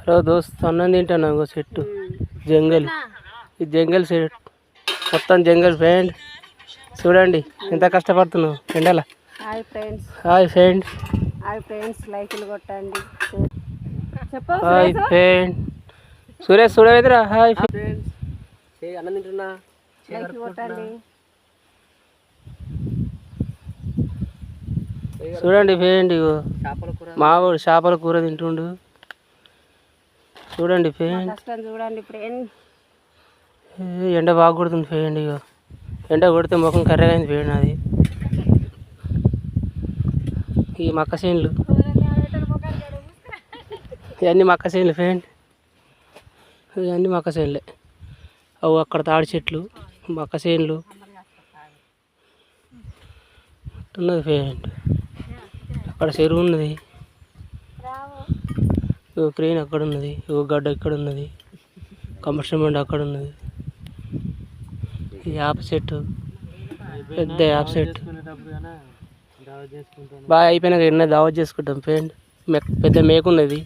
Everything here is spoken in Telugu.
హలో దోస్త్, అన్నం తింటాను. ఇంకో చెట్టు జంగల్, ఈ జంగల్ చెట్టు మొత్తం జంగల్ ఫ్రెండ్. చూడండి ఎంత కష్టపడుతున్నావు ఎండల. Hi friends, hi friend, hi friends, లైకులు కొట్టండి. Hi friend. సురేష్ చూడవేదిరా. హాయ్ ఫ్రెండ్స్, అన్నం తింటున్నా. లైక్ కొట్టండి. చూడండి ఫ్రెండ్, ఇగో మావాడు చేపల కూర తింటుండు. చూడండి ఫ్రెండ్, కష్టం చూడండి ఫ్రెండ్. ఎండ బాగా కొడుతుంది ఫ్రెండ్. ఇగో ఎండ కొడితే ముఖం కర్రగా అయింది ఫ్రెండ్. అది ఈ మక్క చేనులు, ఇవన్నీ మక్క చేనులు ఫ్రెండ్. ఇవన్నీ మక్క చేనులే. అవు అక్కడ తాడి చెట్లు, మక్క చేనులు ఉన్నది ఫ్రెండ్. అక్కడ చెరువు ఉన్నది, క్రెయిన్ అక్కడ ఉన్నది, గడ్డ ఇక్కడ ఉన్నది, కంబస్టమెంట్ అక్కడ ఉన్నది. యాప చెట్టు, పెద్ద యాప చెట్టు. బాగా అయిపోయినాక ఎన్న దావత్ చేసుకుంటాం ఫ్రెండ్. పెద్ద మేకున్నది.